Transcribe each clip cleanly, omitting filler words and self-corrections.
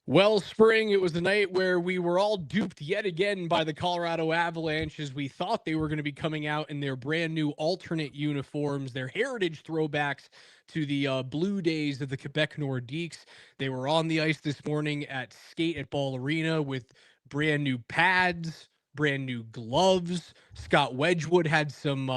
Well, Spring, it was the night where we were all duped yet again by the Colorado Avalanche as we thought they were going to be coming out in their brand new alternate uniforms, their heritage throwbacks to the blue days of the Quebec Nordiques. They were on the ice this morning at Skate at Ball Arena with brand new pads, brand new gloves. Scott Wedgwood had some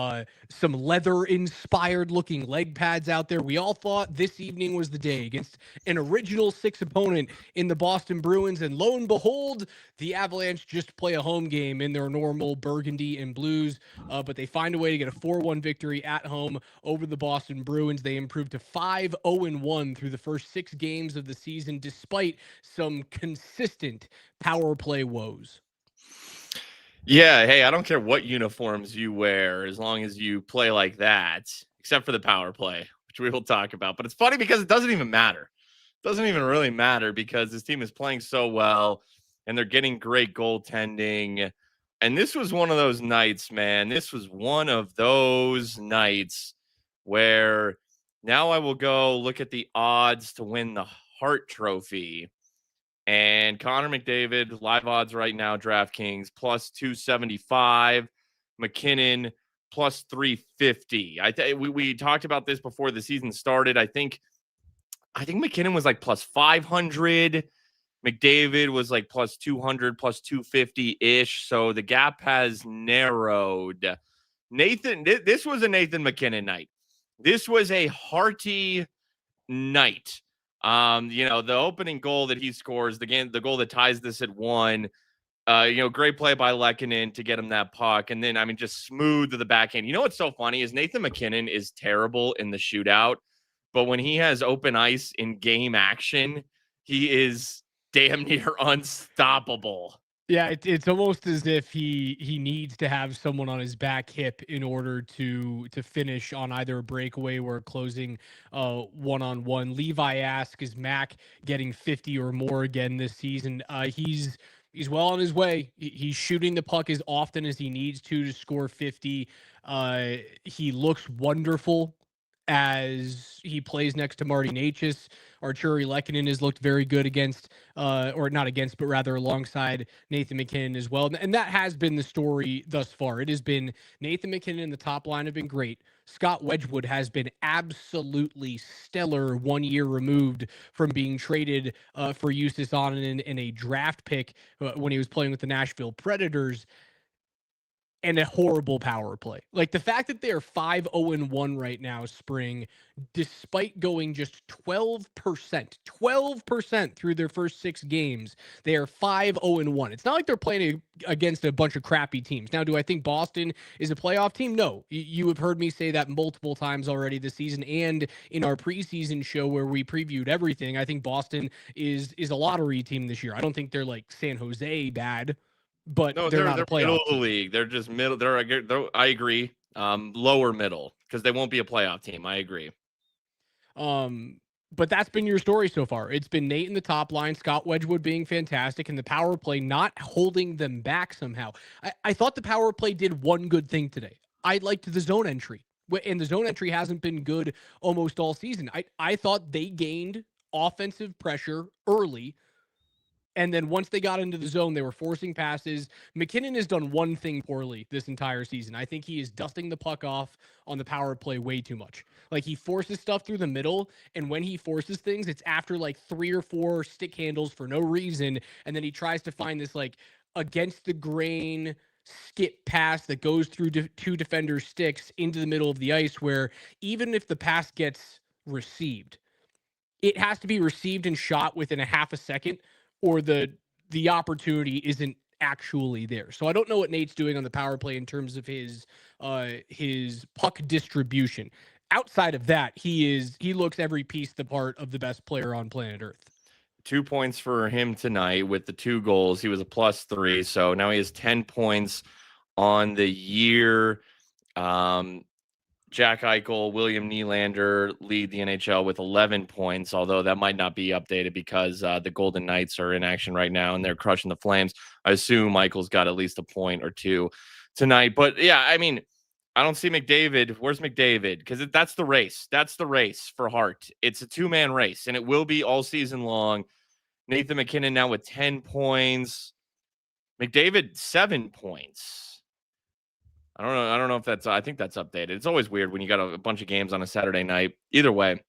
leather inspired looking leg pads out there. We all thought this evening was the day against an original six opponent in the Boston Bruins, and lo and behold, the Avalanche just play a home game in their normal burgundy and blues, but they find a way to get a 4-1 victory at home over the Boston Bruins. They improved to 5-0-1 through the first 6 games of the season, despite some consistent power play woes. Yeah, hey, I don't care what uniforms you wear as long as you play like that, except for the power play, which we will talk about. But it's funny because it doesn't even matter. It doesn't even really matter because this team is playing so well and they're getting great goaltending. And this was one of those nights, man. This was one of those nights where now I will go look at the odds to win the Hart Trophy. And Connor McDavid, live odds right now, DraftKings, plus 275. McKinnon, plus 350. We talked about this before the season started. I think McKinnon was like plus 500. McDavid was like plus 200, plus 250-ish. So the gap has narrowed. This was a Nathan McKinnon night. This was a hearty night. The opening goal that he scores, the goal that ties this at 1, great play by Lehkonen to get him that puck. And then, just smooth to the backhand. You know what's so funny is Nathan McKinnon is terrible in the shootout, but when he has open ice in game action, he is damn near unstoppable. Yeah, it's almost as if he needs to have someone on his back hip in order to finish on either a breakaway or closing one-on-one. Levi asks, is Mac getting 50 or more again this season? He's well on his way. He's shooting the puck as often as he needs to score 50. He looks wonderful as he plays next to Marty Necas. Arturi Lehkonen has looked very good against, or not against, but rather alongside Nathan McKinnon as well. And that has been the story thus far. It has been Nathan McKinnon and the top line have been great. Scott Wedgwood has been absolutely stellar, 1 year removed from being traded for Justus Onanen in a draft pick when he was playing with the Nashville Predators. And a horrible power play. Like the fact that they are 5-0-1 right now, Spring, despite going just 12% through their first 6 games, they are 5-0-1. It's not like they're playing against a bunch of crappy teams. Now, do I think Boston is a playoff team? No. You have heard me say that multiple times already this season and in our preseason show where we previewed everything. I think Boston is a lottery team this year. I don't think they're like San Jose bad. But no, they're not a playoff middle of the team. league. They're just middle. I agree. Lower middle because they won't be a playoff team. I agree. But that's been your story so far. It's been Nate in the top line, Scott Wedgwood being fantastic, and the power play not holding them back somehow. I thought the power play did one good thing today. I liked the zone entry, and the zone entry hasn't been good almost all season. I thought they gained offensive pressure early. And then once they got into the zone, they were forcing passes. McKinnon has done one thing poorly this entire season. I think he is dusting the puck off on the power play way too much. Like he forces stuff through the middle, and when he forces things, it's after like 3 or 4 stick handles for no reason, and then he tries to find this like against the grain skip pass that goes through 2 defenders' sticks into the middle of the ice, where even if the pass gets received, it has to be received and shot within a half a second, or the opportunity isn't actually there. So I don't know what Nate's doing on the power play in terms of his puck distribution. Outside of that, he looks every piece the part of the best player on planet Earth. 2 points for him tonight with the 2 goals. He was a +3, so now he has 10 points on the year. Jack Eichel, William Nylander lead the NHL with 11 points, although that might not be updated because the Golden Knights are in action right now and they're crushing the Flames. I assume Eichel's got at least a point or 2 tonight. But, yeah, I don't see McDavid. Where's McDavid? Because that's the race. That's the race for Hart. It's a 2-man race, and it will be all season long. Nathan McKinnon now with 10 points. McDavid, 7 points. I don't know if that's, I think that's updated. It's always weird when you got a bunch of games on a Saturday night. Either way,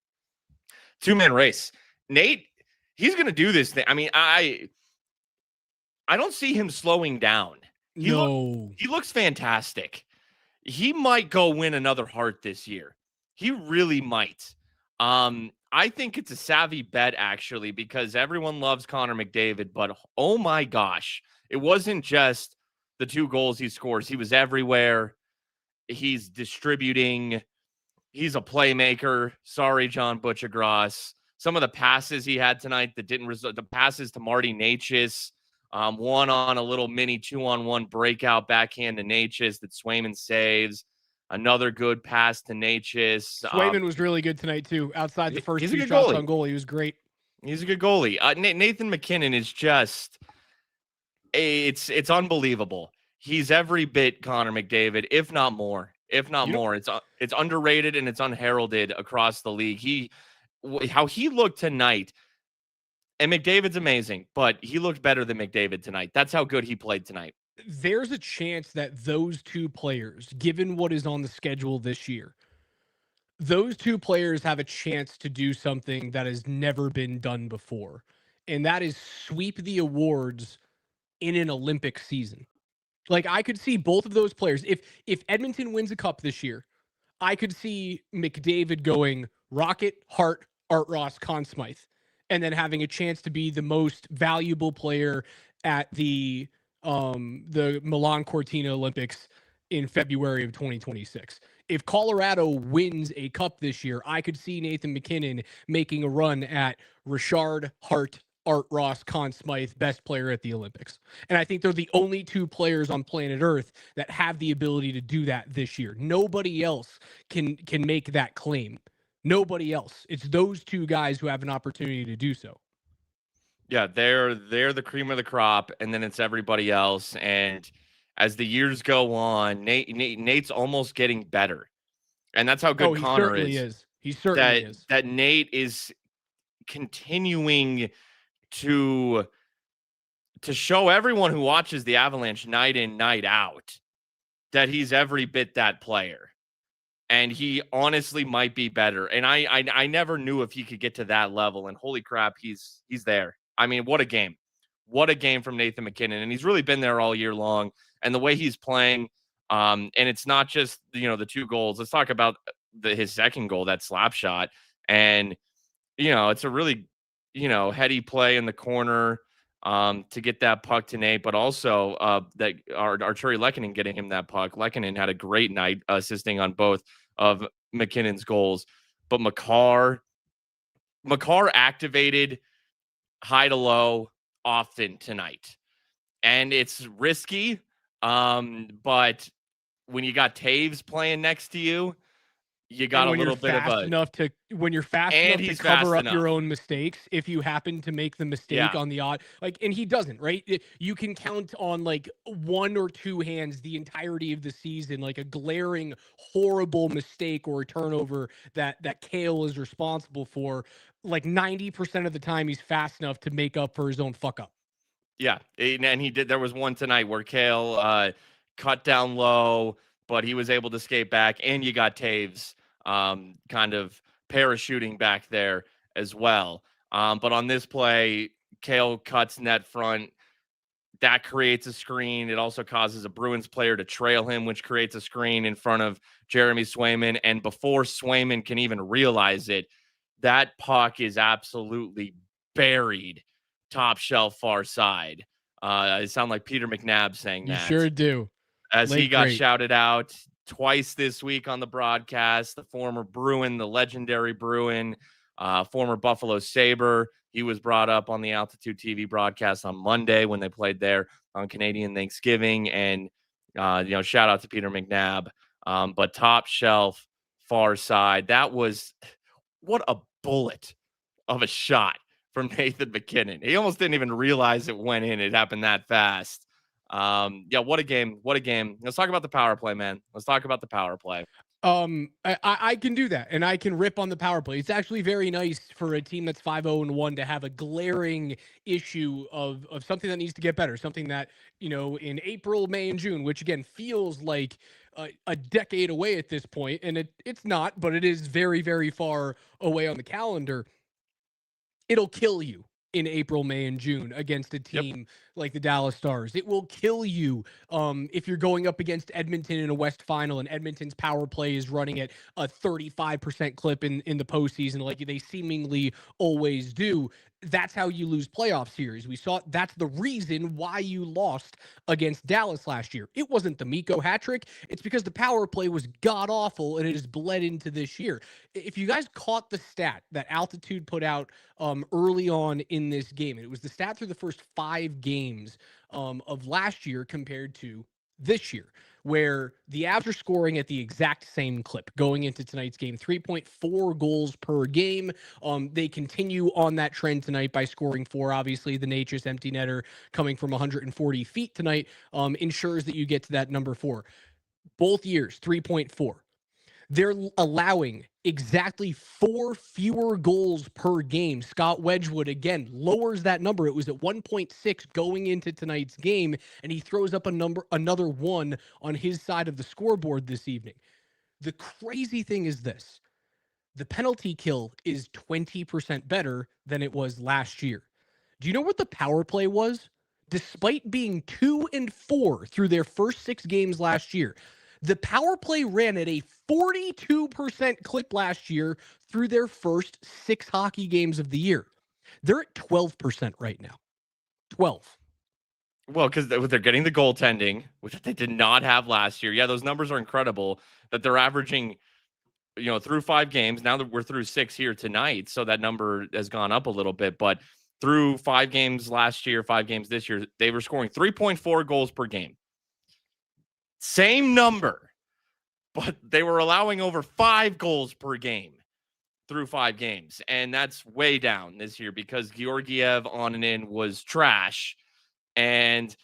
2-man race. Nate, he's going to do this thing. I mean, I don't see him slowing down. He looks fantastic. He might go win another Hart this year. He really might. I think it's a savvy bet, actually, because everyone loves Connor McDavid, but oh my gosh, it wasn't just the 2 goals he scores. He was everywhere. He's distributing. He's a playmaker. Sorry, John Butchergross. Some of the passes he had tonight that didn't result, the passes to Marty Necas, one on a little mini 2-on-1 breakout backhand to Necas that Swayman saves. Another good pass to Necas. Swayman was really good tonight, too. Outside the first 2 shots goalie. on goal, he was great. He's a good goalie. Nathan McKinnon is just, it's unbelievable. He's every bit Connor McDavid, if not more. If not more. It's underrated and it's unheralded across the league. How he looked tonight, and McDavid's amazing, but he looked better than McDavid tonight. That's how good he played tonight. There's a chance that those 2 players, given what is on the schedule this year, those 2 players have a chance to do something that has never been done before, and that is sweep the awards in an Olympic season. Like, I could see both of those players. If Edmonton wins a cup this year, I could see McDavid going Rocket, Hart, Art Ross, Conn Smythe, and then having a chance to be the most valuable player at the Milan Cortina Olympics in February of 2026. If Colorado wins a cup this year, I could see Nathan McKinnon making a run at Richard, Hart, Art Ross, Conn Smythe, best player at the Olympics. And I think they're the only 2 players on planet Earth that have the ability to do that this year. Nobody else can make that claim. Nobody else. It's those 2 guys who have an opportunity to do so. Yeah, they're the cream of the crop, and then it's everybody else. And as the years go on, Nate's almost getting better. And that's how good Connor is. He certainly is. That Nate is continuing to show everyone who watches the Avalanche night in, night out that he's every bit that player. And he honestly might be better. And I never knew if he could get to that level. And holy crap, he's there. I mean, what a game. What a game from Nathan McKinnon. And he's really been there all year long. And the way he's playing, and it's not just, the 2 goals. Let's talk about his second goal, that slap shot. And, it's a really, heady play in the corner to get that puck to Nate, but also that Arturi Lehkonen getting him that puck. Lehkonen had a great night assisting on both of McKinnon's goals. But Makar activated high to low often tonight. And it's risky, but when you got Taves playing next to you, you got a little bit of when you're fast enough to cover up your own mistakes. If you happen to make the mistake on the odd, and he doesn't, right? You can count on 1 or 2 hands the entirety of the season, like a glaring, horrible mistake or a turnover that Kale is responsible for. 90% of the time, he's fast enough to make up for his own fuck up. Yeah, and he did. There was one tonight where Kale cut down low, but he was able to skate back, and you got Taves kind of parachuting back there as well. But on this play, Kale cuts net front. That creates a screen. It also causes a Bruins player to trail him, which creates a screen in front of Jeremy Swayman. And before Swayman can even realize it, that puck is absolutely buried top shelf far side. I sound like Peter McNabb saying that. You sure do. As he got shouted out twice this week on the broadcast, the former Bruin, the legendary Bruin, former Buffalo Sabre. He was brought up on the Altitude TV broadcast on Monday when they played there on Canadian Thanksgiving. And, shout out to Peter McNabb. But top shelf, far side. That was what a bullet of a shot from Nathan McKinnon. He almost didn't even realize it went in. It happened that fast. What a game. What a game. Let's talk about the power play, man. Let's talk about the power play. I can do that, and I can rip on the power play. It's actually very nice for a team that's 5-0-1 to have a glaring issue of something that needs to get better, something that, in April, May, and June, which again feels like a decade away at this point, and it's not, but it is very, very far away on the calendar. It'll kill you in April, May, and June against a Yep. team like the Dallas Stars. It will kill you if you're going up against Edmonton in a West Final and Edmonton's power play is running at a 35% clip in the postseason, like they seemingly always do. That's how you lose playoff series. We saw that's the reason why you lost against Dallas last year. It wasn't the Mikko hat trick. It's because the power play was god awful and it has bled into this year. If you guys caught the stat that Altitude put out early on in this game, it was the stat through the first 5 games of last year compared to this year, where the Avs are scoring at the exact same clip going into tonight's game, 3.4 goals per game. They continue on that trend tonight by scoring 4. Obviously, the Nature's empty netter coming from 140 feet tonight ensures that you get to that number 4. Both years, 3.4. They're allowing exactly 4 fewer goals per game. Scott Wedgwood, again, lowers that number. It was at 1.6 going into tonight's game, and he throws up another 1 on his side of the scoreboard this evening. The crazy thing is this. The penalty kill is 20% better than it was last year. Do you know what the power play was? Despite being 2-4 through their first 6 games last year, the power play ran at a 42% clip last year through their first 6 hockey games of the year. They're at 12% right now. 12. Well, because they're getting the goaltending, which they did not have last year. Yeah, those numbers are incredible that they're averaging, through 5 games. Now that we're through 6 here tonight, so that number has gone up a little bit. But through 5 games last year, 5 games this year, they were scoring 3.4 goals per game. Same number, but they were allowing over 5 goals per game through 5 games. And that's way down this year because Georgiev on and in was trash. And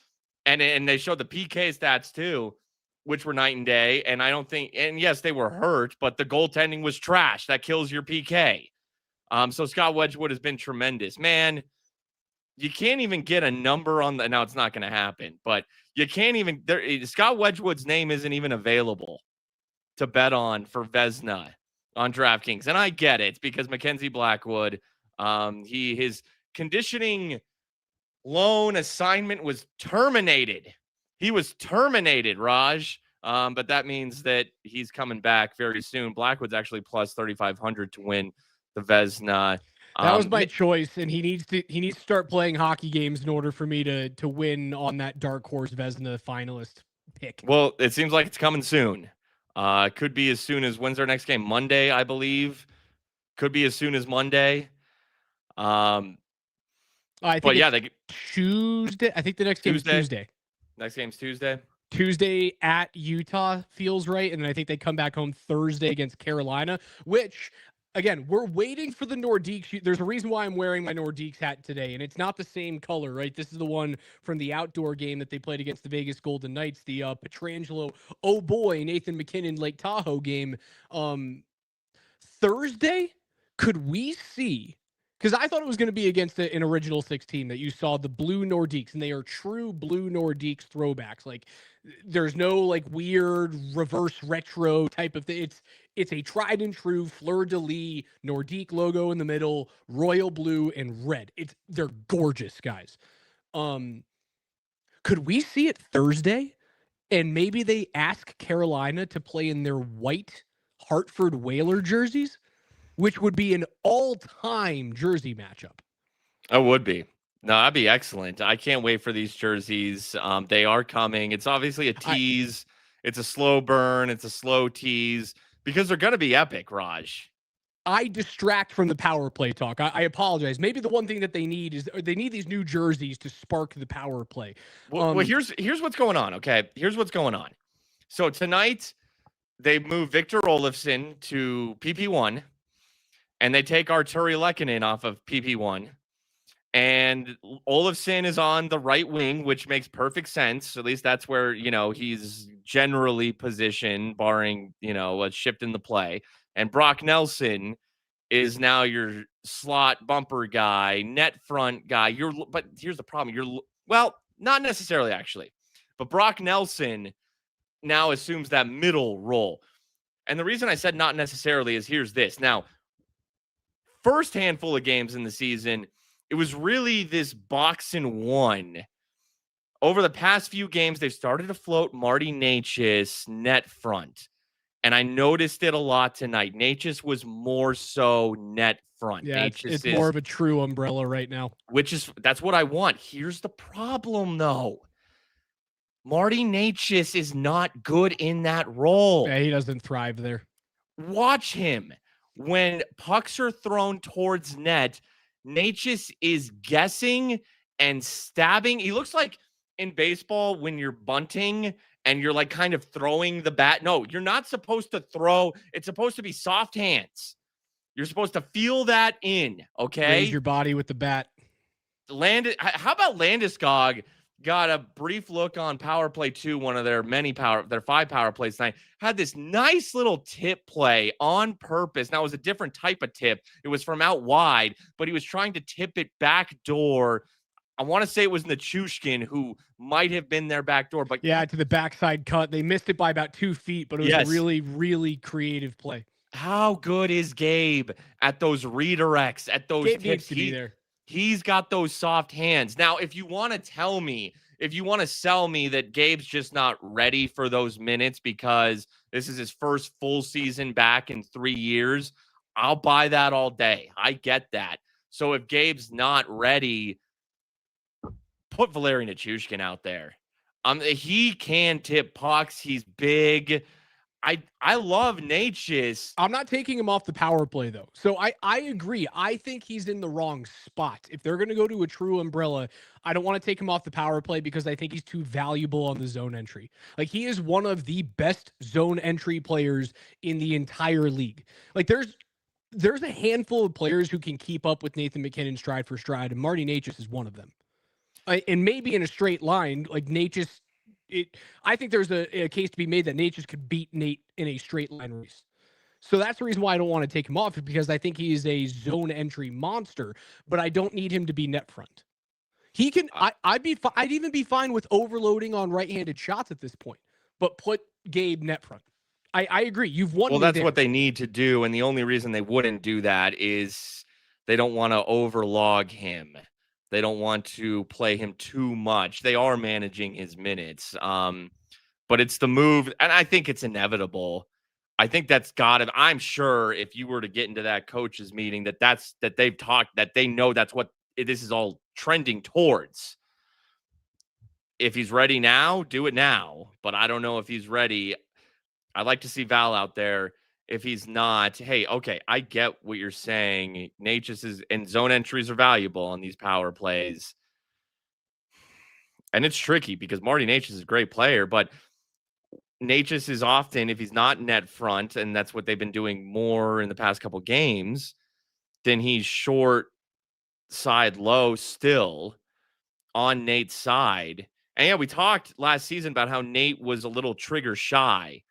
they showed the PK stats too, which were night and day. And I don't think, and yes, they were hurt, but the goaltending was trash. That kills your PK. So Scott Wedgwood has been tremendous. Man, you can't even get a number on the, now it's not going to happen, but you can't even, Scott Wedgwood's name isn't even available to bet on for Vezina on DraftKings. And I get it because Mackenzie Blackwood, his conditioning loan assignment was terminated. He was terminated, Raj. But that means that he's coming back very soon. Blackwood's actually plus 3,500 to win the Vezina. That was my choice, and he needs to start playing hockey games in order for me to win on that dark horse Vezina finalist pick. Well, it seems like it's coming soon. Could be as soon as, when's our next game? Monday, I believe. Could be as soon as Monday. I think Tuesday. I think the next game is Tuesday. Next game's Tuesday. Tuesday at Utah feels right, and then I think they come back home Thursday against Carolina, which, again, we're waiting for the Nordiques. There's a reason why I'm wearing my Nordiques hat today, and it's not the same color, right? This is the one from the outdoor game that they played against the Vegas Golden Knights, the Pietrangelo, oh boy, Nathan McKinnon Lake Tahoe game. Thursday, could we see, because I thought it was going to be against an original 6 team that you saw the blue Nordiques, and they are true blue Nordiques throwbacks. Like, there's no like weird reverse retro type of thing. It's a tried and true fleur-de-lis Nordique logo in the middle, royal blue and red. They're gorgeous, guys. Could we see it Thursday? And maybe they ask Carolina to play in their white Hartford Whaler jerseys, which would be an all-time jersey matchup. It would be. No, that'd be excellent. I can't wait for these jerseys. They are coming. It's obviously a tease. It's a slow burn. It's a slow tease because they're going to be epic, Raj. I distract from the power play talk. I apologize. Maybe the one thing that they need is they need these new jerseys to spark the power play. Well, here's what's going on, okay? Here's what's going on. So tonight, they move Victor Olofsson to PP1, and they take Arturi Lehkonen off of PP1. And Olofsson is on the right wing, which makes perfect sense. At least that's where, he's generally position, barring, a shift in the play. And Brock Nelson is now your slot bumper guy, net front guy. But here's the problem. Well, not necessarily actually, but Brock Nelson now assumes that middle role. And the reason I said not necessarily is here's this. Now, first handful of games in the season, it was really this box and one. Over the past few games, they've started to float Marty Necas net front. And I noticed it a lot tonight. Necas was more so net front. Yeah, it's more of a true umbrella right now. That's what I want. Here's the problem, though. Marty Necas is not good in that role. Yeah, he doesn't thrive there. Watch him. When pucks are thrown towards net, Necas is guessing and stabbing. He looks like in baseball when you're bunting and you're like kind of throwing the bat. No, you're not supposed to throw. It's supposed to be soft hands. You're supposed to feel that in, okay? Raise your body with the bat. How about Landeskog got a brief look on Powerplay 2, one of their 5 power plays tonight, had this nice little tip play on purpose. Now, it was a different type of tip. It was from out wide, but he was trying to tip it back door. I want to say it was Nichushkin who might have been their back door. But yeah, to the backside cut. They missed it by about 2 feet, but it was a really, really creative play. How good is Gabe at those redirects, at those Gabe tips? Needs to be there. He's got those soft hands. Now, if you want to sell me that Gabe's just not ready for those minutes because this is his first full season back in 3 years, I'll buy that all day. I get that. So if Gabe's not ready, put Valeri Nichushkin out there. He can tip pucks. He's big. I love Necas. I'm not taking him off the power play, though. So I agree. I think he's in the wrong spot. If they're going to go to a true umbrella, I don't want to take him off the power play because I think he's too valuable on the zone entry. Like, he is one of the best zone entry players in the entire league. Like, there's a handful of players who can keep up with Nathan MacKinnon stride for stride, and Marty Necas is one of them. And maybe in a straight line, like Necas, I think there's a case to be made that Necas could beat Nate in a straight line race. So that's the reason why I don't want to take him off, because I think he is a zone entry monster, but I don't need him to be net front. He can. I'd even be fine with overloading on right-handed shots at this point, but put Gabe net front. I agree. You've won. Well, that's what they need to do, and the only reason they wouldn't do that is they don't want to overlog him. They don't want to play him too much. They are managing his minutes. But it's the move, and I think it's inevitable. I think that's got it. I'm sure if you were to get into that coaches meeting, that they've talked, that they know that's what this is all trending towards. If he's ready now, do it now. But I don't know if he's ready. I'd like to see Val out there. If he's not, hey, okay, I get what you're saying. Necas and zone entries are valuable on these power plays. And it's tricky because Marty Necas is a great player, but Necas is often, if he's not net front, and that's what they've been doing more in the past couple games, then he's short side low still on Nate's side. And yeah, we talked last season about how Nate was a little trigger shy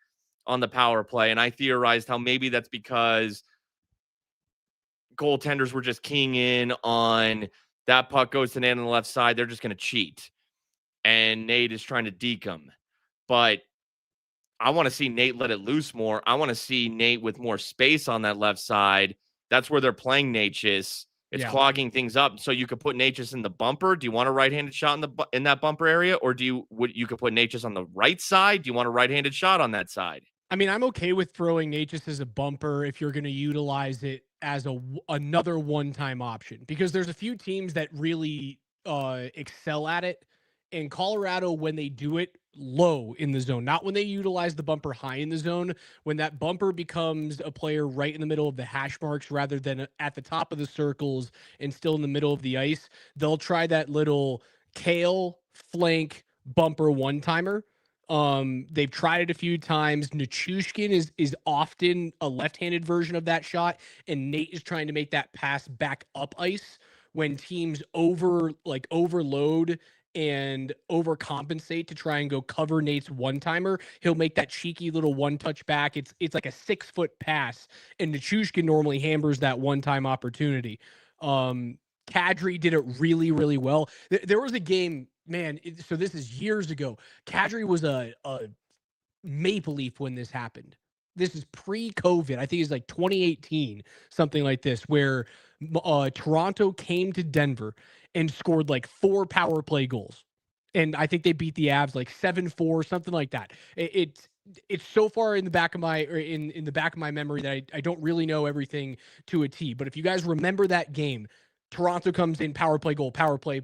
on the power play. And I theorized how maybe that's because goaltenders were just keying in on that puck goes to Nate on the left side. They're just going to cheat. And Nate is trying to deke him. But I want to see Nate let it loose more. I want to see Nate with more space on that left side. That's where they're playing Necas. It's clogging things up. So you could put Necas in the bumper. Do you want a right-handed shot in that bumper area? Or you could put Necas on the right side? Do you want a right-handed shot on that side? I mean, I'm okay with throwing Necas as a bumper if you're going to utilize it as another one-time option, because there's a few teams that really excel at it. In Colorado, when they do it low in the zone, not when they utilize the bumper high in the zone, when that bumper becomes a player right in the middle of the hash marks rather than at the top of the circles and still in the middle of the ice, they'll try that little Kale flank bumper one-timer. They've tried it a few times. Nichushkin is often a left-handed version of that shot, and Nate is trying to make that pass back up ice when teams overload and overcompensate to try and go cover Nate's one-timer, he'll make that cheeky little one-touch back. It's like a 6-foot pass, and Nichushkin normally hammers that one-time opportunity. Kadri did it really, really well. There was a game, man. So this is years ago. Kadri was a Maple Leaf when this happened. This is pre-COVID. I think it's like 2018, something like this, where Toronto came to Denver and scored like 4 power play goals. And I think they beat the Avs like 7-4, something like that. It's so far in the back of my in the back of my memory that I don't really know everything to a T. But if you guys remember that game, Toronto comes in, power play goal, power play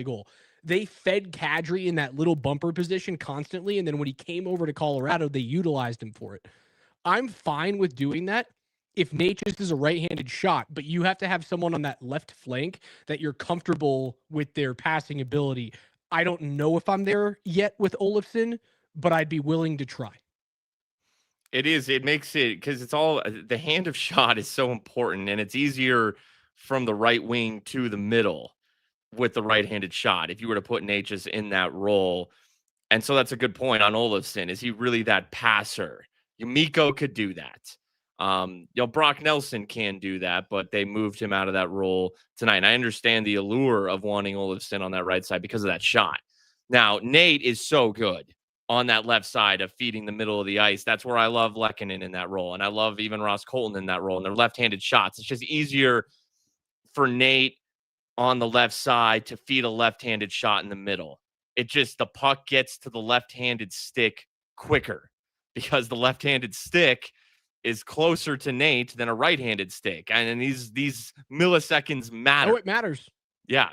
goal. They fed Kadri in that little bumper position constantly, and then when he came over to Colorado, they utilized him for it. I'm fine with doing that if Nate just is a right-handed shot, but you have to have someone on that left flank that you're comfortable with their passing ability. I don't know if I'm there yet with Olofsson, but I'd be willing to try. It is. It makes it, because it's all, the hand of shot is so important, and it's easier from the right wing to the middle with the right-handed shot if you were to put Nate just in that role. And so that's a good point on Olofsson. Is he really that passer? Yumiko could do that. Brock Nelson can do that, but they moved him out of that role tonight. And I understand the allure of wanting Olofsson on that right side because of that shot. Now, Nate is so good on that left side of feeding the middle of the ice. That's where I love Lehkonen in that role. And I love even Ross Colton in that role. And they're left-handed shots. It's just easier for Nate on the left side to feed a left-handed shot in the middle. It just, the puck gets to the left-handed stick quicker because the left-handed stick is closer to Nate than a right-handed stick. And these milliseconds matter. Oh, it matters. Yeah.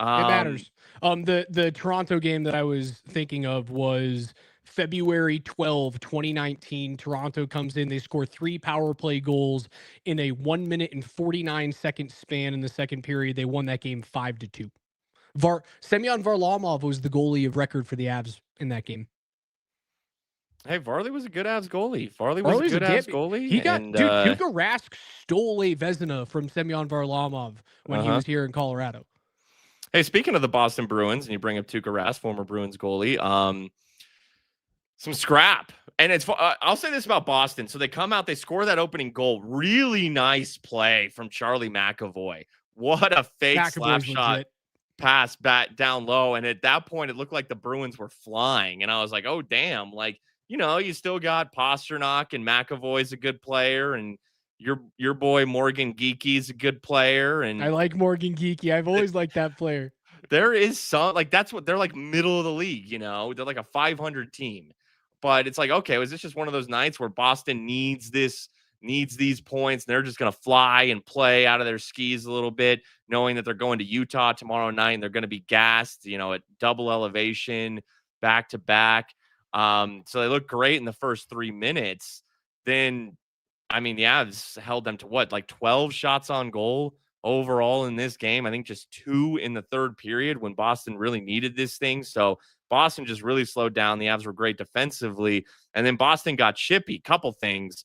It matters. The Toronto game that I was thinking of was February 12, 2019. Toronto comes in, they score 3 power play goals in a 1 minute and 49-second span in the second period. They won that game 5-2. Semyon Varlamov was the goalie of record for the Avs in that game. Hey, Varley was a good Avs goalie. Varley was a good Avs goalie. He got, Tuukka Rask stole a Vezina from Semyon Varlamov when he was here in Colorado. Hey, speaking of the Boston Bruins, and you bring up Tuukka Rask, former Bruins goalie, some scrap. And it's I'll say this about Boston. So they come out, they score that opening goal. Really nice play from Charlie McAvoy. What a fake slap shot pass back down low. And at that point, it looked like the Bruins were flying. And I was like, oh, damn. Like, you still got Pasternak, and McAvoy's a good player, and your boy Morgan Geeky's a good player. And I like Morgan Geeky. I've always liked that player. There is some, like, that's what they're like, middle of the league, they're like a 500 team. But it's like, okay, was this just one of those nights where Boston needs these points, and they're just going to fly and play out of their skis a little bit, knowing that they're going to Utah tomorrow night and they're going to be gassed, at double elevation, back to back. So they look great in the first 3 minutes. Then, the Avs held them to what, like 12 shots on goal overall in this game. I think just 2 in the third period when Boston really needed this thing. So Boston just really slowed down. The Avs were great defensively. And then Boston got chippy. Couple things.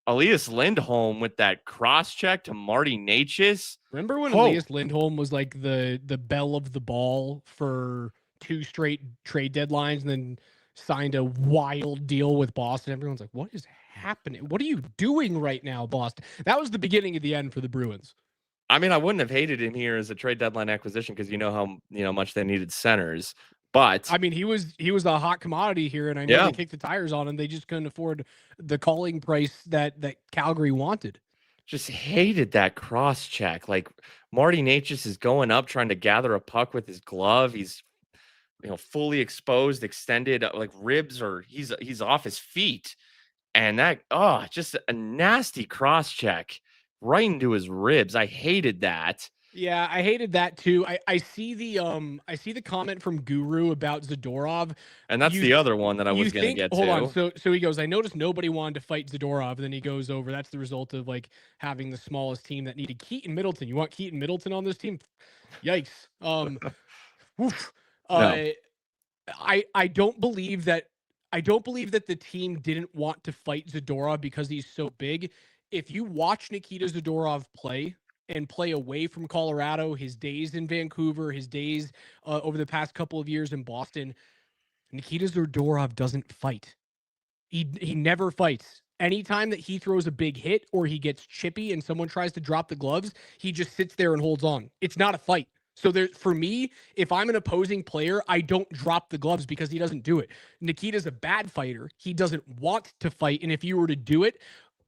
Elias Lindholm with that cross check to Marty Necas. Remember when Elias Lindholm was like the belle of the ball for 2 straight trade deadlines and then signed a wild deal with Boston? Everyone's like, what is happening? What are you doing right now, Boston? That was the beginning of the end for the Bruins. I wouldn't have hated him here as a trade deadline acquisition because how much they needed centers. But he was a hot commodity here, and I know they kicked the tires on him. They just couldn't afford the calling price that Calgary wanted. Just hated that cross check. Like, Marty Necas is going up trying to gather a puck with his glove. He's fully exposed, extended, like ribs, or he's off his feet, and that just a nasty cross check right into his ribs. I hated that. Yeah, I hated that too. I see the comment from Guru about Zadorov, and that's the other one that I was going to get to. Hold on. So he goes, I noticed nobody wanted to fight Zadorov, and then he goes over. That's the result of like having the smallest team that needed Keaton Middleton. You want Keaton Middleton on this team? Yikes. Oof. No. I don't believe that the team didn't want to fight Zadorov because he's so big. If you watch Nikita Zadorov play, and play away from Colorado, his days in Vancouver, his days over the past couple of years in Boston, Nikita Zadorov doesn't fight. He never fights. Anytime that he throws a big hit or he gets chippy and someone tries to drop the gloves, he just sits there and holds on. It's not a fight. So there, for me, if I'm an opposing player, I don't drop the gloves because he doesn't do it. Nikita's a bad fighter. He doesn't want to fight. And if you were to do it,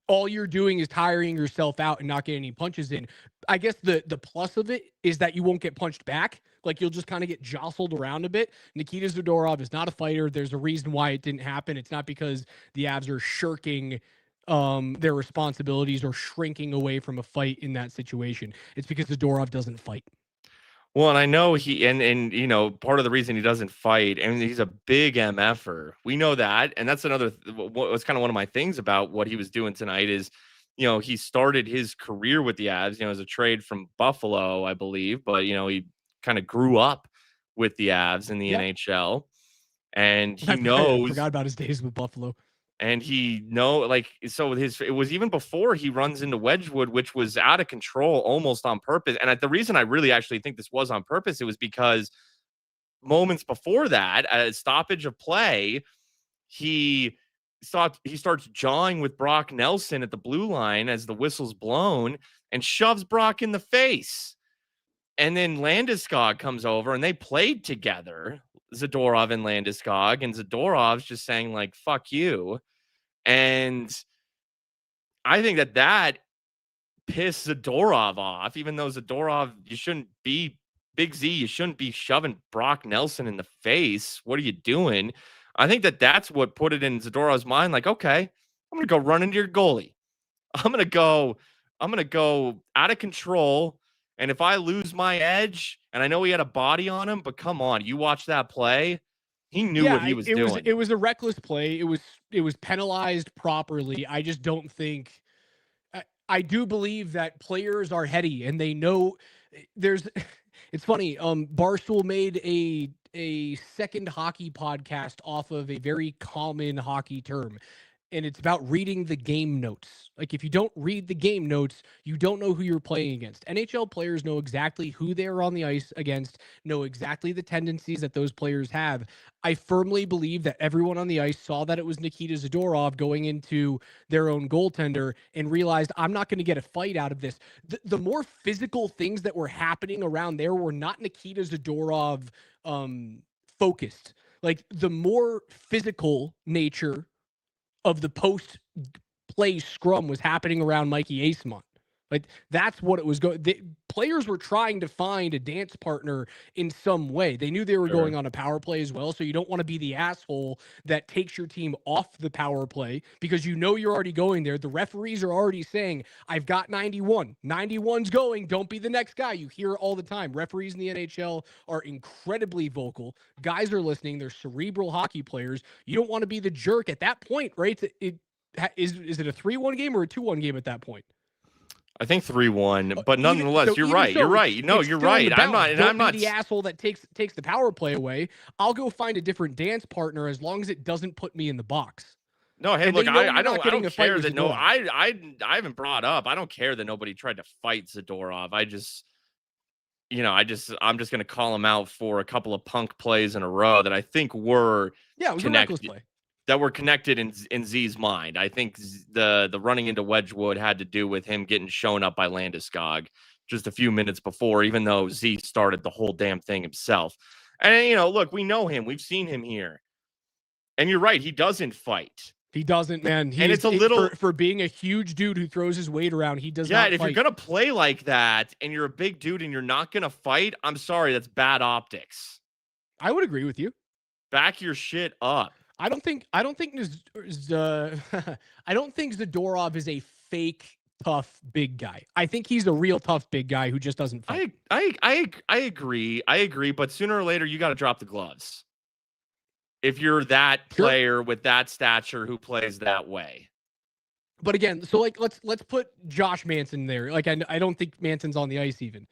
all you're doing is tiring yourself out and not getting any punches in. I guess the plus of it is that you won't get punched back. Like you'll just kind of get jostled around a bit. Nikita Zadorov is not a fighter. There's a reason why it didn't happen. It's not because the Avs are shirking their responsibilities or shrinking away from a fight in that situation. It's because Zadorov doesn't fight. Well, and I know he and you know, part of the reason he doesn't fight, and he's a big MFer. We know that, and that's another what's kind of one of my things about what he was doing tonight is, you know, he started his career with the Avs, you know, as a trade from Buffalo, I believe, but you know, he kind of grew up with the Avs in the NHL, and he knows. I forgot about his days with Buffalo. And he so it was even before he runs into Wedgwood, which was out of control almost on purpose. And the reason I really actually think this was on purpose, it was because moments before that, a stoppage of play, he starts jawing with Brock Nelson at the blue line as the whistle's blown and shoves Brock in the face. And then Landeskog comes over and they played together, Zadorov and Landeskog, and Zadorov's just saying like, fuck you. And I think that pissed Zadorov off, even though Zadorov, you shouldn't be Big Z. You shouldn't be shoving Brock Nelson in the face. What are you doing? I think that's what put it in Zadorov's mind. Like, okay, I'm going to go run into your goalie. I'm going to go out of control. And if I lose my edge, and I know he had a body on him, but come on, you watch that play. He knew what he was doing. It was a reckless play. It was penalized properly. I just don't think. I do believe that players are heady and they know. There's. It's funny. Barstool made a second hockey podcast off of a very common hockey term. And it's about reading the game notes. Like if you don't read the game notes, you don't know who you're playing against. NHL players know exactly who they're on the ice against, know exactly the tendencies that those players have. I firmly believe that everyone on the ice saw that it was Nikita Zadorov going into their own goaltender and realized I'm not going to get a fight out of this. The more physical things that were happening around there were not Nikita Zadorov focused. Like the more physical nature of the post play scrum was happening around Mikey Eisman. Like that's what it was going. The players were trying to find a dance partner in some way. They knew they were going on a power play as well. So you don't want to be the asshole that takes your team off the power play because you know you're already going there. The referees are already saying, I've got 91. 91's going. Don't be the next guy. You hear it all the time. Referees in the NHL are incredibly vocal. Guys are listening. They're cerebral hockey players. You don't want to be the jerk at that point, right? Is it a 3-1 game or a 2-1 game at that point? I think 3-1, but nonetheless, you're right. So you're right. No, you're right. I'm not the asshole that takes the power play away. I'll go find a different dance partner as long as it doesn't put me in the box. No, hey, look, I don't care that I haven't brought up. I don't care that nobody tried to fight Zadorov. I'm just going to call him out for a couple of punk plays in a row that I think were it was connected. A reckless play. That were connected in Z's mind. I think the running into Wedgwood had to do with him getting shown up by Landeskog just a few minutes before, even though Z started the whole damn thing himself. And, look, we know him. We've seen him here. And you're right. He doesn't fight. He doesn't, man. And it's a little... For being a huge dude who throws his weight around, he does not fight. Yeah, if you're going to play like that and you're a big dude and you're not going to fight, I'm sorry, that's bad optics. I would agree with you. Back your shit up. I don't think Zadorov is a fake tough big guy. I think he's a real tough big guy who just doesn't fight. I agree, but sooner or later you got to drop the gloves. If you're that player with that stature who plays that way. But again, so like let's put Josh Manson there. Like I don't think Manson's on the ice even.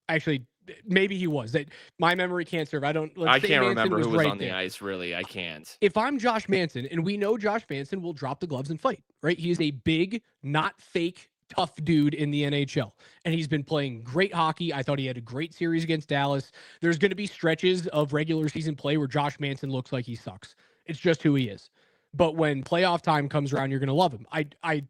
Actually, maybe he was. That my memory can't serve. I can't remember who was on the ice. Really, I can't. If I'm Josh Manson, and we know Josh Manson will drop the gloves and fight, right? He is a big, not fake tough dude in the NHL. And he's been playing great hockey. I thought he had a great series against Dallas. There's going to be stretches of regular season play where Josh Manson looks like he sucks. It's just who he is. But when playoff time comes around, you're going to love him. I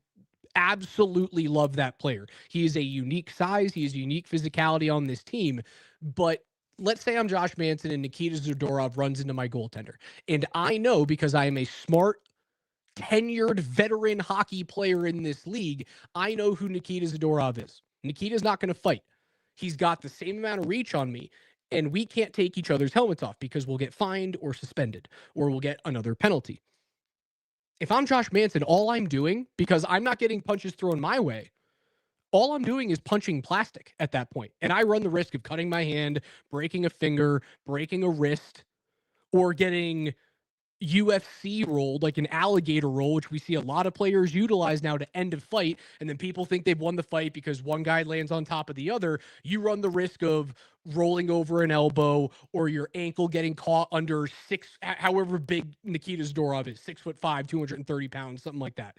absolutely love that player. He is a unique size. He has unique physicality on this team. But let's say I'm Josh Manson and Nikita Zadorov runs into my goaltender. And I know, because I am a smart, tenured veteran hockey player in this league, I know who Nikita Zadorov is. Nikita's not going to fight. He's got the same amount of reach on me, and we can't take each other's helmets off because we'll get fined or suspended, or we'll get another penalty. If I'm Josh Manson, all I'm doing, because I'm not getting punches thrown my way, all I'm doing is punching plastic at that point. And I run the risk of cutting my hand, breaking a finger, breaking a wrist, or getting UFC rolled, like an alligator roll, which we see a lot of players utilize now to end a fight. And then people think they've won the fight because one guy lands on top of the other. You run the risk of rolling over an elbow or your ankle getting caught under however big Nikita Zadorov is, 6'5", 230 pounds, something like that.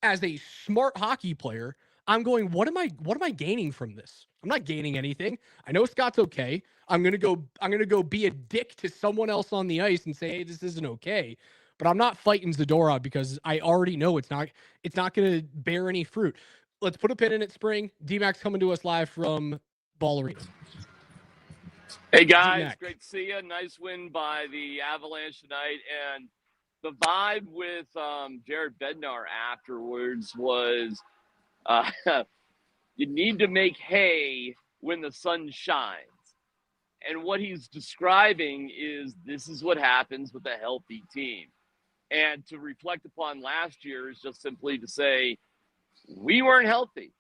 As a smart hockey player, I'm going, what am I gaining from this? I'm not gaining anything. I know Scott's okay. I'm gonna go be a dick to someone else on the ice and say, hey, this isn't okay. But I'm not fighting Zadorov because I already know it's not gonna bear any fruit. Let's put a pin in it, Spring. D-Max coming to us live from Ball Arena. Hey guys, D-Mac. Great to see you. Nice win by the Avalanche tonight, and the vibe with Jared Bednar afterwards was you need to make hay when the sun shines. And what he's describing is this is what happens with a healthy team. And to reflect upon last year is just simply to say, we weren't healthy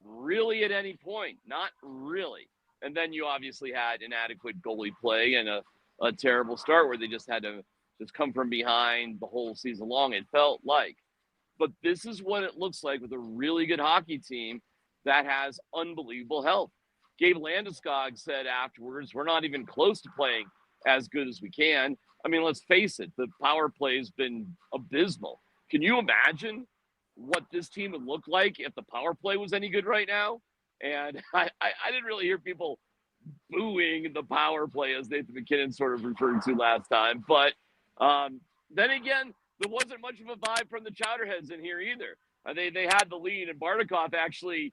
really at any point, not really. And then you obviously had inadequate goalie play and a terrible start where they just had to just come from behind the whole season long, it felt like. But this is what it looks like with a really good hockey team that has unbelievable health. Gabe Landeskog said afterwards, we're not even close to playing as good as we can. I mean, let's face it, the power play has been abysmal. Can you imagine what this team would look like if the power play was any good right now? And I didn't really hear people booing the power play, as Nathan McKinnon sort of referred to last time. But then again, there wasn't much of a vibe from the Chowderheads in here either. They had the lead, and Bartikov actually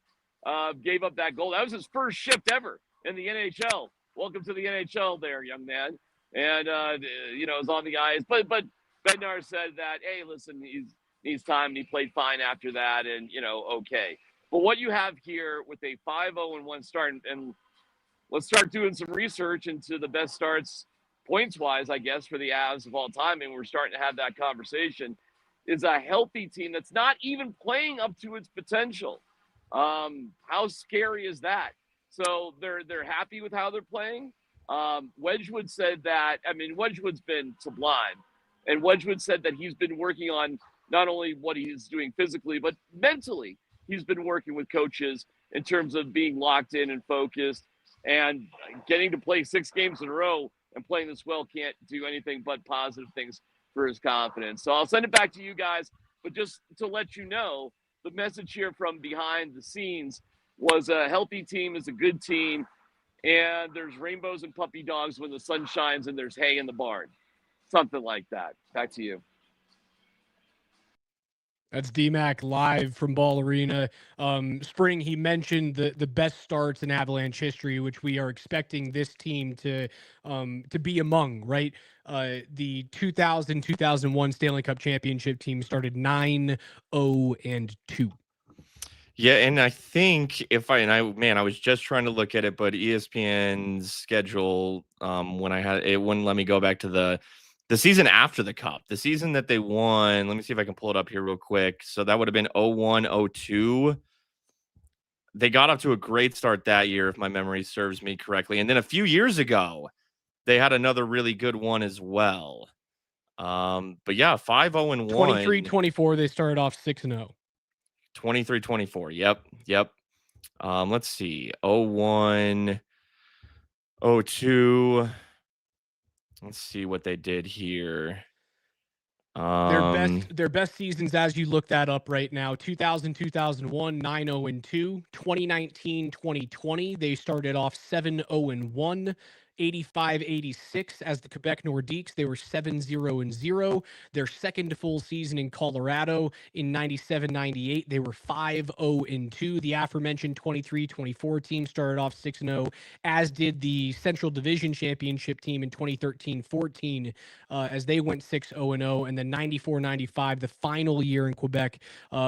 gave up that goal. That was his first shift ever in the NHL. Welcome to the NHL there, young man. And, was on the ice. But Bednar said that, hey, listen, he needs time, and he played fine after that, and, okay. But what you have here with a 5-0-1 start, and let's start doing some research into the best starts points-wise, I guess, for the Avs of all time, and we're starting to have that conversation, is a healthy team that's not even playing up to its potential. How scary is that? So they're happy with how they're playing. Wedgwood said that, Wedgwood's been sublime, and Wedgwood said that he's been working on not only what he's doing physically, but mentally. He's been working with coaches in terms of being locked in and focused, and getting to play 6 games in a row and playing this well can't do anything but positive things for his confidence. So I'll send it back to you guys, but just to let you know, the message here from behind the scenes was a healthy team is a good team, and there's rainbows and puppy dogs when the sun shines, and there's hay in the barn. Something like that. Back to you. That's D-Mac live from Ball Arena. Spring, he mentioned the best starts in Avalanche history, which we are expecting this team to be among, right? The 2000-2001 Stanley Cup championship team started 9-0-2. Yeah, and I think I was just trying to look at it, but ESPN's schedule, when I had it wouldn't let me go back to the season after the Cup, the season that they won. Let me see if I can pull it up here real quick. So that would have been 01-02. They got off to a great start that year, if my memory serves me correctly. And then a few years ago, they had another really good one as well. But yeah, 5-0-1. 23-24, they started off 6-0. 23-24. Yep. Let's see. 01-02. Let's see what they did here. Their best seasons, as you look that up right now, 2000, 2001, 9-0-2, 2019, 2020, they started off 7-0-1. 85-86 as the Quebec Nordiques, they were 7-0-0. Their second full season in Colorado in 97-98, they were 5-0-2. The aforementioned 23-24 team started off 6-0, as did the Central Division Championship team in 2013-14, as they went 6-0-0. And then 94-95, the final year in Quebec,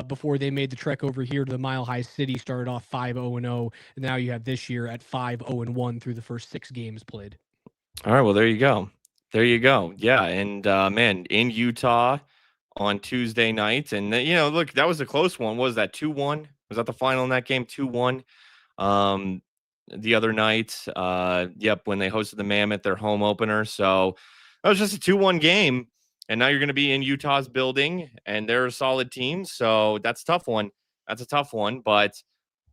before they made the trek over here to the Mile High City, started off 5-0-0. And now you have this year at 5-0-1 through the first 6 games played. All right, well, there you go. There you go. Yeah, and man, in Utah on Tuesday night, and look, that was a close one. What was that 2-1? Was that the final in that game? 2-1. The other night, when they hosted the Mammoth, their home opener. So that was just a 2-1 game, and now you're going to be in Utah's building, and they're a solid team. So that's a tough one. That's a tough one, but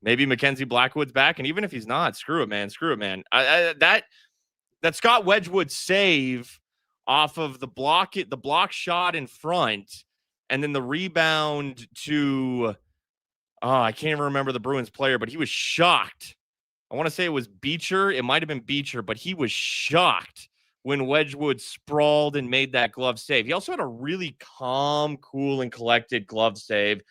maybe Mackenzie Blackwood's back, and even if he's not, screw it, man. That Scott Wedgwood save off of the block shot in front, and then the rebound to I can't even remember the Bruins player, but he was shocked. I want to say it was Beecher. It might have been Beecher, but he was shocked when Wedgwood sprawled and made that glove save. He also had a really calm, cool, and collected glove save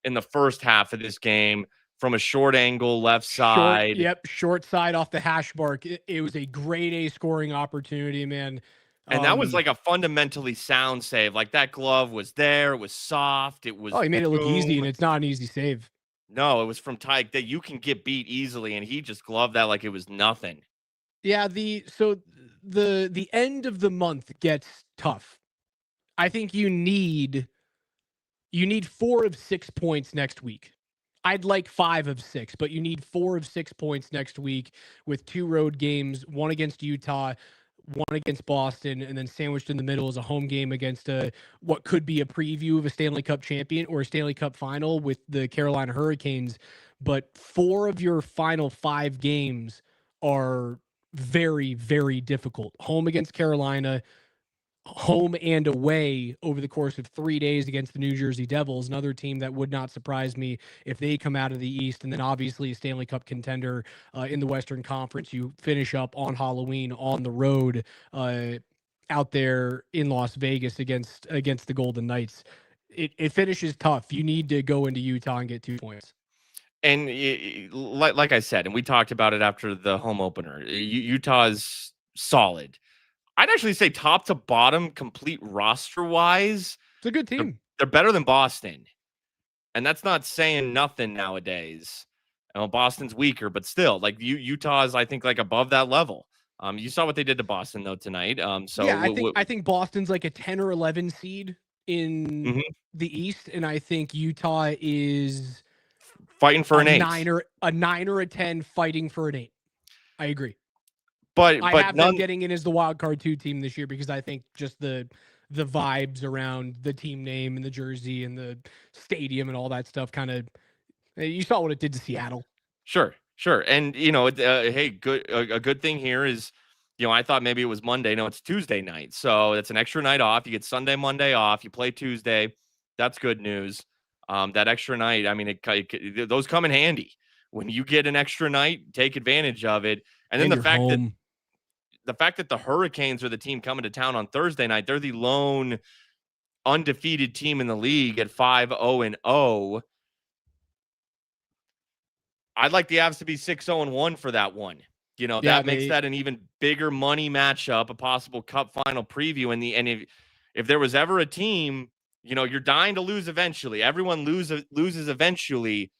in the first half of this game from a short angle left side. Short side off the hash mark. It was a grade A scoring opportunity, man. And that was like a fundamentally sound save. Like that glove was there. It was soft. It was. Oh, he made it look easy, and it's not an easy save. No, it was from Tyke that you can get beat easily, and he just gloved that like it was nothing. Yeah, the end of the month gets tough. I think you need 4 of 6 points next week. I'd like 5 of 6, but you need 4 of 6 points next week with 2 road games, one against Utah, one against Boston, and then sandwiched in the middle is a home game against what could be a preview of a Stanley Cup champion or a Stanley Cup final with the Carolina Hurricanes. But 4 of your final 5 games are very, very difficult. Home against Carolina, home and away over the course of 3 days against the New Jersey Devils, another team that would not surprise me if they come out of the East. And then obviously a Stanley Cup contender in the Western Conference. You finish up on Halloween on the road out there in Las Vegas against the Golden Knights. It finishes tough. You need to go into Utah and get 2 points. And like I said, and we talked about it after the home opener, Utah's solid. I'd actually say top to bottom, complete roster-wise, it's a good team. They're better than Boston. And that's not saying nothing nowadays. Boston's weaker, but still, like Utah is, I think, like above that level. You saw what they did to Boston, though, tonight. I think Boston's like a 10 or 11 seed in the East, and I think Utah is fighting for an 8. A 9 or a 10 fighting for an 8. I agree. But I have them getting in as the wild card 2 team this year because I think just the vibes around the team name and the jersey and the stadium and all that stuff kind of, you saw what it did to Seattle. Sure. And hey, a good thing here is, I thought maybe it was Monday. No, it's Tuesday night. So it's an extra night off. You get Sunday, Monday off. You play Tuesday. That's good news. That extra night, I mean, those come in handy. When you get an extra night, take advantage of it. And then the fact that the Hurricanes are the team coming to town on Thursday night, they're the lone undefeated team in the league at 5-0-0. I'd like the Avs to be 6-0-1 for that one. That makes that an even bigger money matchup, a possible Cup final preview. And if there was ever a team, you're dying to lose eventually. Everyone loses eventually.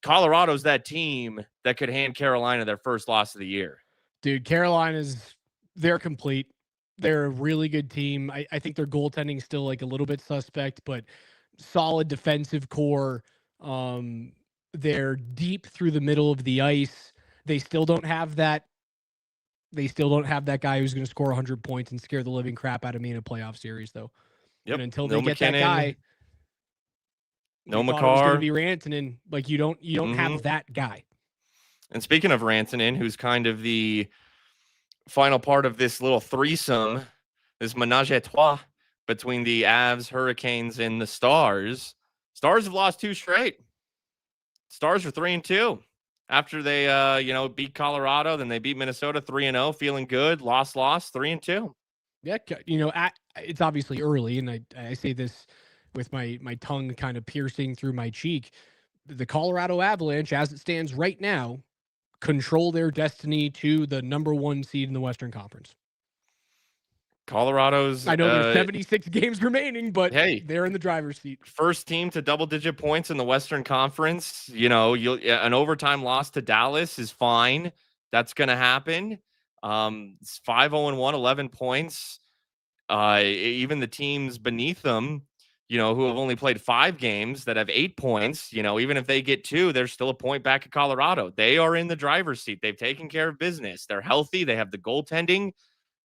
Colorado's that team that could hand Carolina their first loss of the year. Dude, they're complete. They're a really good team. I think their goaltending still like a little bit suspect, but solid defensive core. They're deep through the middle of the ice. They still don't have that. They still don't have that guy who's going to score 100 points and scare the living crap out of me in a playoff series, though. Yep. And until they get that guy, no Makar, it's going to be Rantanen. Like you don't have that guy. And speaking of Rantanen, who's kind of the final part of this little threesome, this menage a trois between the Avs, Hurricanes, and the Stars. Stars have lost 2 straight. Stars are 3-2 after they, beat Colorado. Then they beat Minnesota 3-0, feeling good. Loss, 3-2. Yeah, it's obviously early, and I say this with my tongue kind of piercing through my cheek. The Colorado Avalanche, as it stands right now, control their destiny to the number 1 seed in the Western Conference. Colorado's. I know there's 76 games remaining, but hey, they're in the driver's seat. First team to double-digit points in the Western Conference. An overtime loss to Dallas is fine. That's going to happen. It's 5-0-1, 11 points. Even the teams beneath them, who have only played 5 games that have 8 points, even if they get 2, they're still a point back at Colorado. They are in the driver's seat. They've taken care of business. They're healthy. They have the goaltending.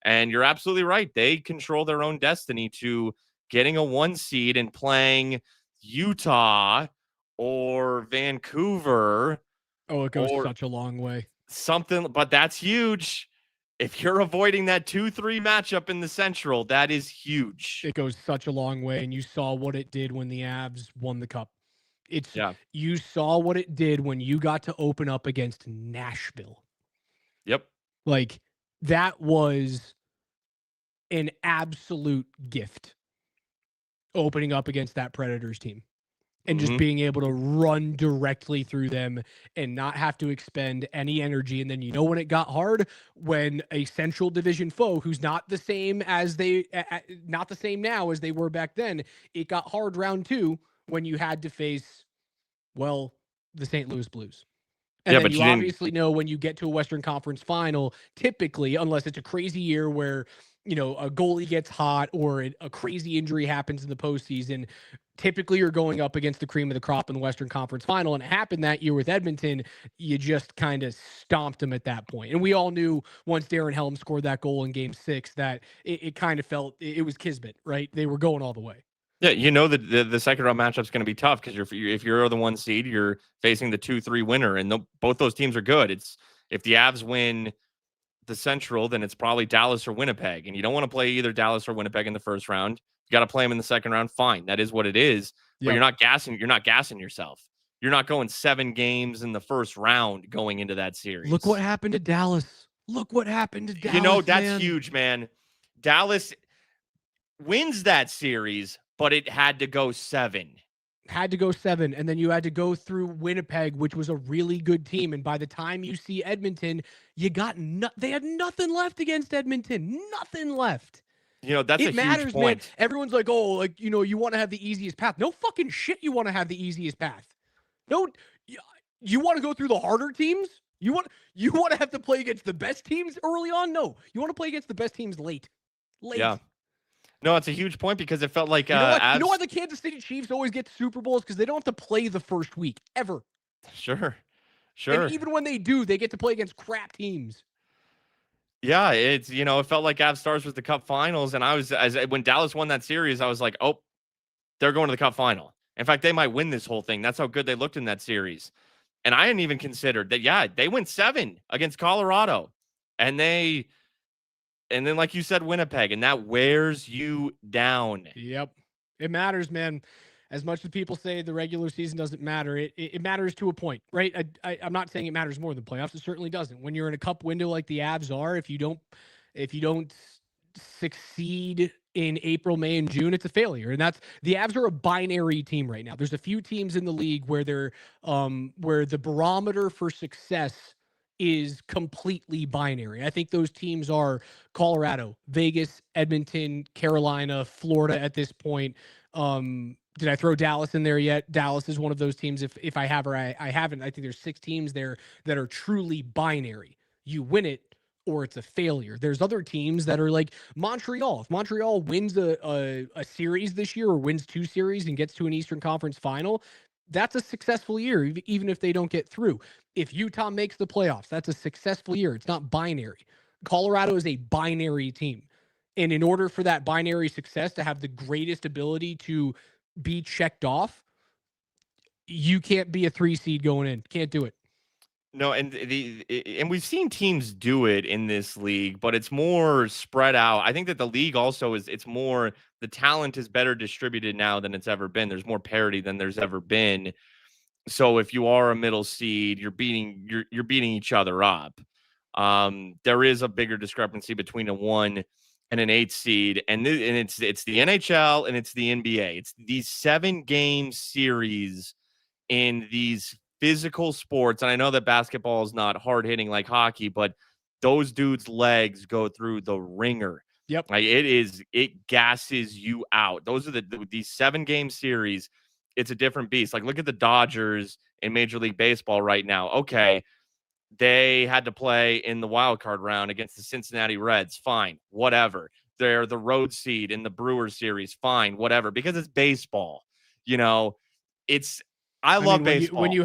And you're absolutely right. They control their own destiny to getting a 1 seed and playing Utah or Vancouver. Oh, it goes such a long way. Something, but that's huge. If you're avoiding that 2-3 matchup in the Central, that is huge. It goes such a long way, and you saw what it did when the Avs won the Cup. You saw what it did when you got to open up against Nashville. Yep. Like, that was an absolute gift, opening up against that Predators team and just being able to run directly through them and not have to expend any energy. And then, when it got hard, when a Central Division foe who's not the same now as they were back then, it got hard round 2 when you had to face, the St. Louis Blues. And then you obviously know when you get to a Western Conference final, typically, unless it's a crazy year where, a goalie gets hot or a crazy injury happens in the postseason, typically you're going up against the cream of the crop in the Western Conference final. And it happened that year with Edmonton. You just kind of stomped them at that point. And we all knew once Darren Helm scored that goal in Game 6 that it kind of felt it was kismet, right? They were going all the way. Yeah, the second round matchup's going to be tough because if you're the 1 seed, you're facing the 2-3 winner, and both those teams are good. It's if the Avs win the Central, then it's probably Dallas or Winnipeg, and you don't want to play either Dallas or Winnipeg in the first round. You got to play them in the second round. Fine, that is what it is. But you're not gassing. You're not gassing yourself. You're not going 7 games in the first round going into that series. Look what happened to Dallas. That's huge, man. Dallas wins that series, but it had to go 7. And then you had to go through Winnipeg, which was a really good team. And by the time you see Edmonton, they had nothing left against Edmonton. Nothing left. That's a huge point. Man. Everyone's like, oh, you want to have the easiest path. No fucking shit. You want to have the easiest path. No, you want to go through the harder teams. You want to have to play against the best teams early on. No, you want to play against the best teams late. Yeah. No, it's a huge point because it felt like you know why the Kansas City Chiefs always get to Super Bowls? Because they don't have to play the first week ever. Sure. And even when they do, they get to play against crap teams. Yeah, it's it felt like Avs Stars was the Cup Finals, and when Dallas won that series, I was like, oh, they're going to the Cup Final. In fact, they might win this whole thing. That's how good they looked in that series. And I hadn't even considered that. Yeah, they went 7 against Colorado, and then, like you said, Winnipeg, and that wears you down. Yep. It matters, man. As much as people say the regular season doesn't matter, it matters to a point, right? I'm not saying it matters more than playoffs. It certainly doesn't. When you're in a cup window like the Avs are, if you don't succeed in April, May, and June, it's a failure. And the Avs are a binary team right now. There's a few teams in the league where where the barometer for success is completely binary. I think those teams are Colorado, Vegas, Edmonton, Carolina, Florida at this point. Did I throw Dallas in there yet? Dallas is one of those teams. If I have or I haven't, I think there's 6 teams there that are truly binary. You win it or it's a failure. There's other teams that are like Montreal. If Montreal wins a series this year or wins 2 series and gets to an Eastern Conference final, that's a successful year, even if they don't get through. If Utah makes the playoffs, that's a successful year. It's not binary. Colorado is a binary team. And in order for that binary success to have the greatest ability to be checked off, you can't be a 3 seed going in. Can't do it. No, and and we've seen teams do it in this league, but it's more spread out. I think that the league also it's more, the talent is better distributed now than it's ever been. There's more parity than there's ever been. So if you are a middle seed, you're beating each other up. There is a bigger discrepancy between a 1 and an 8 seed, and it's the NHL and it's the NBA. It's these 7-game series in these physical sports. And I know that basketball is not hard hitting like hockey, but those dudes' legs go through the ringer. Yep. Like it gasses you out. Those are these 7-game series. It's a different beast. Like, look at the Dodgers in Major League Baseball right now. Okay, they had to play in the wild card round against the Cincinnati Reds. Fine, whatever. They're the road seed in the Brewers series. Fine, whatever. Because it's baseball. You know, I love baseball. When you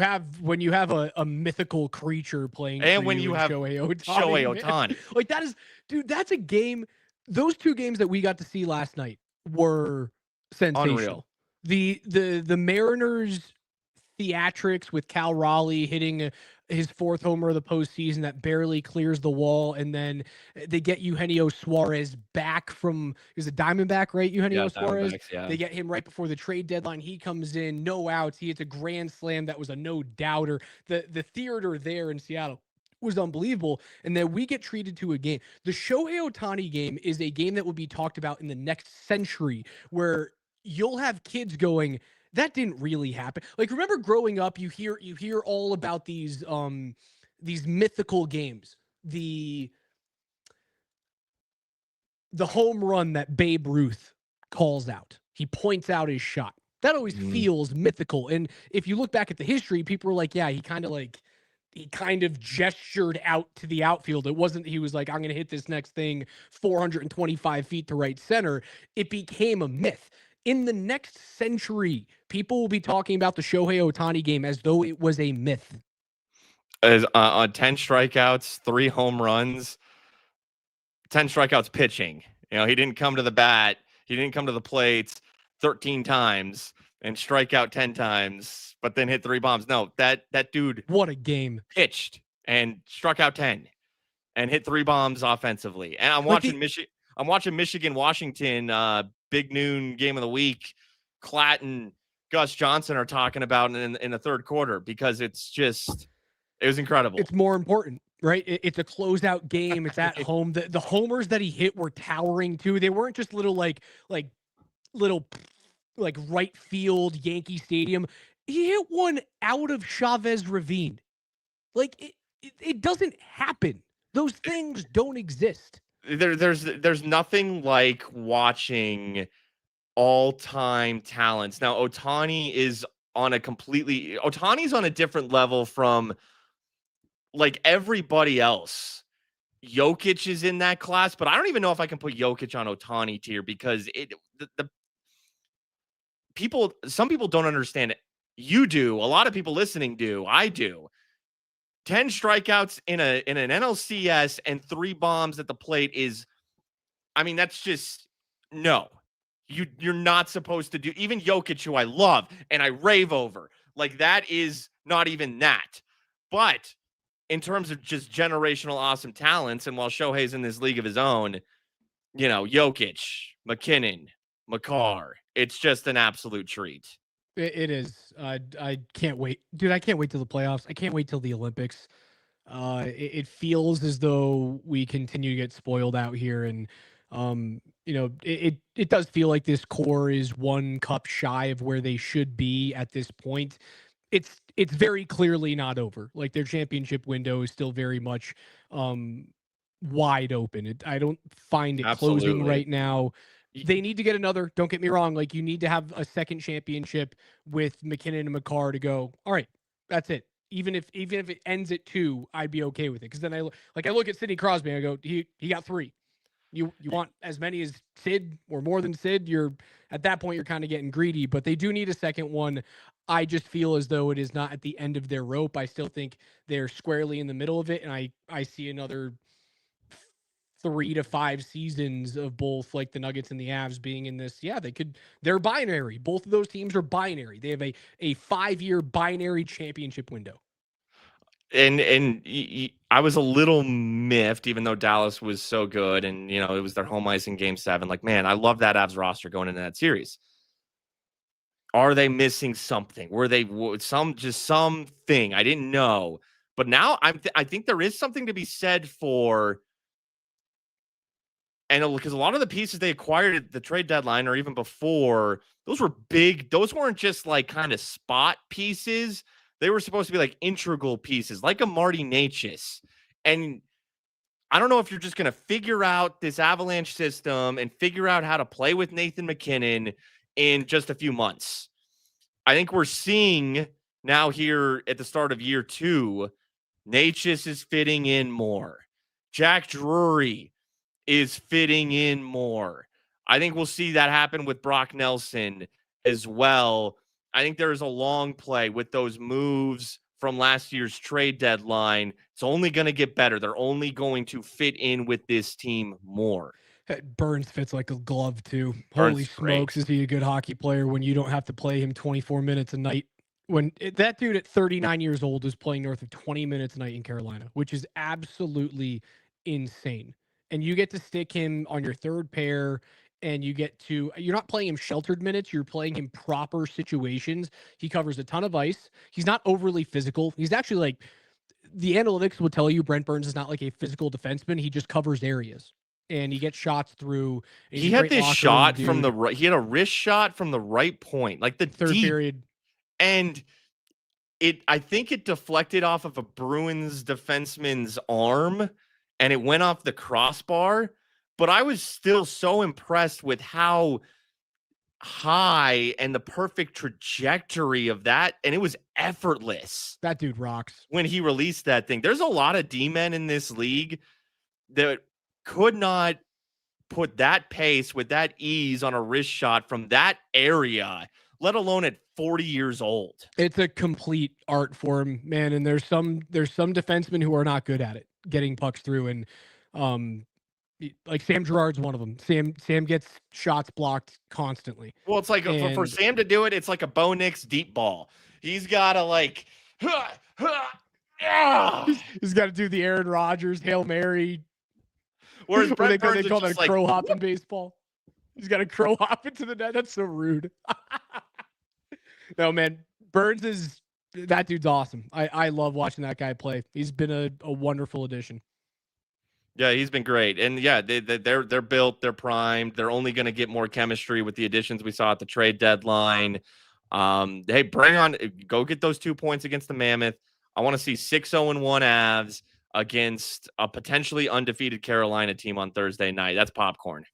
have a mythical creature playing, and for when you have Shohei Ohtani, like that is, dude, that's a game. Those 2 games that we got to see last night were sensational. Unreal. The Mariners theatrics with Cal Raleigh hitting his 4th homer of the postseason that barely clears the wall, and then they get Eugenio Suarez back from, is it Diamondback, right? Eugenio Suarez. Yeah. They get him right before the trade deadline. He comes in, no outs. He hits a grand slam that was a no doubter. The theater there in Seattle was unbelievable. And then we get treated to a game. The Shohei Ohtani game is a game that will be talked about in the next century, where you'll have kids going, that didn't really happen. Like, remember growing up, you hear all about these mythical games. The home run that Babe Ruth calls out. He points out his shot. That always feels mythical. And if you look back at the history, people were like, yeah, he kind of gestured out to the outfield. It wasn't, he was like, I'm going to hit this next thing 425 feet to right center. It became a myth. In the next century, people will be talking about the Shohei Ohtani game as though it was a myth. As on 10 strikeouts, 3 home runs, 10 strikeouts pitching. You know, he didn't come to the bat. He didn't come to the plate 13 times and strike out 10 times, but then hit 3 bombs. No, that dude. What a game. Pitched and struck out 10 and hit 3 bombs offensively. And I'm watching Michigan, Washington, big noon game of the week. Klatt and Gus Johnson are talking about in the 3rd quarter, because it was incredible. It's more important, right? It's a closeout game. It's at home. The homers that he hit were towering too. They weren't just little right field Yankee Stadium. He hit one out of Chavez Ravine. Like, it doesn't happen. Those things don't exist. There's nothing like watching all-time talents. Now, Ohtani's on a different level from like everybody else. Jokic is in that class, but I don't even know if I can put Jokic on Ohtani tier, because some people don't understand it. You do. A lot of people listening do. I do. 10 strikeouts in an NLCS and 3 bombs at the plate is, I mean, that's just, no. You're not supposed to do. Even Jokic, who I love and I rave over, like, that is not even that. But in terms of just generational awesome talents, and while Shohei's in this league of his own, you know, Jokic, McKinnon, Makar, it's just an absolute treat. It is. I can't wait. Dude, I can't wait till the playoffs. I can't wait till the Olympics. It feels as though we continue to get spoiled out here. And, it does feel like this core is 1 cup shy of where they should be at this point. It's very clearly not over. Like, their championship window is still very much wide open. I don't find it closing right now. They need to get another. Don't get me wrong. Like, you need to have a second championship with McKinnon and Makar to go, all right, that's it. Even if it ends at 2, I'd be okay with it. Because then I look at Sidney Crosby and I go, he got 3. You want as many as Sid or more than Sid? You're at that point, you're kind of getting greedy. But they do need a second one. I just feel as though it is not at the end of their rope. I still think they're squarely in the middle of it, and I see another 3 to 5 seasons of both, like, the Nuggets and the Avs being in this. Yeah, they're binary. Both of those teams are binary. They have a 5-year binary championship window. I was a little miffed, even though Dallas was so good, and it was their home ice in Game 7. Like, man, I love that Avs roster going into that series. Are they missing something? Were they something I didn't know? But now I think there is something to be said for, and because a lot of the pieces they acquired at the trade deadline or even before, those were big. Those weren't just like kind of spot pieces. They were supposed to be like integral pieces, like a Marty Necas. And I don't know if you're just going to figure out this Avalanche system and figure out how to play with Nathan MacKinnon in just a few months. I think we're seeing now here at the start of year 2, Necas is fitting in more. Jack Drury is fitting in more. I think we'll see that happen with Brock Nelson as well. I think there's a long play with those moves from last year's trade deadline. It's only going to get better. They're only going to fit in with this team more. Burns fits like a glove too. Holy smokes, is he a good hockey player when you don't have to play him 24 minutes a night? That dude at 39 years old is playing north of 20 minutes a night in Carolina, which is absolutely insane. And you get to stick him on your third pair, and you're not playing him sheltered minutes, you're playing him proper situations. He covers a ton of ice. He's not overly physical. He's actually like, the analytics will tell you Brent Burns is not like a physical defenseman. He just covers areas. And he gets shots through. He had this shot from the right. He had a wrist shot from the right point, like the third period. And I think it deflected off of a Bruins defenseman's arm and it went off the crossbar. But I was still so impressed with how high and the perfect trajectory of that. And it was effortless. That dude rocks. When he released that thing. There's a lot of D-men in this league that could not put that pace with that ease on a wrist shot from that area, let alone at 40 years old. It's a complete art form, man. And there's some defensemen who are not good at it, getting pucks through. And like Sam Girard's one of them. Sam gets shots blocked constantly. Well, it's like for Sam to do it, it's like a Bo Nix deep ball. He's got to like, he's got to do the Aaron Rodgers Hail Mary. Whereas they call that a crow hop in baseball. He's got a crow hop into the net. That's so rude. No, man. That dude's awesome. I love watching that guy play. He's been a wonderful addition. Yeah, he's been great. And yeah, they're built, they're primed. They're only going to get more chemistry with the additions we saw at the trade deadline. Hey, go get those 2 points against the Mammoth. I want to see 6-0-1 Avs against a potentially undefeated Carolina team on Thursday night. That's popcorn.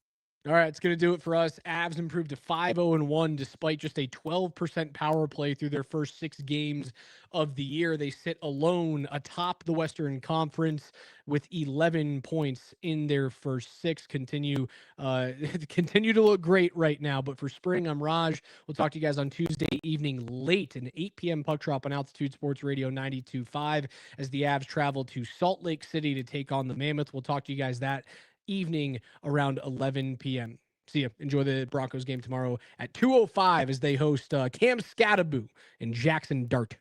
All right, it's going to do it for us. Avs improved to 5-0-1 despite just a 12% power play through their first 6 games of the year. They sit alone atop the Western Conference with 11 points in their first 6. Continue to look great right now. But for spring, I'm Raj. We'll talk to you guys on Tuesday evening late, an 8 p.m. puck drop on Altitude Sports Radio 92.5 as the Avs travel to Salt Lake City to take on the Mammoth. We'll talk to you guys that evening around 11 p.m. See ya. Enjoy the Broncos game tomorrow at 2:05 as they host Cam Scattaboo and Jackson Dart.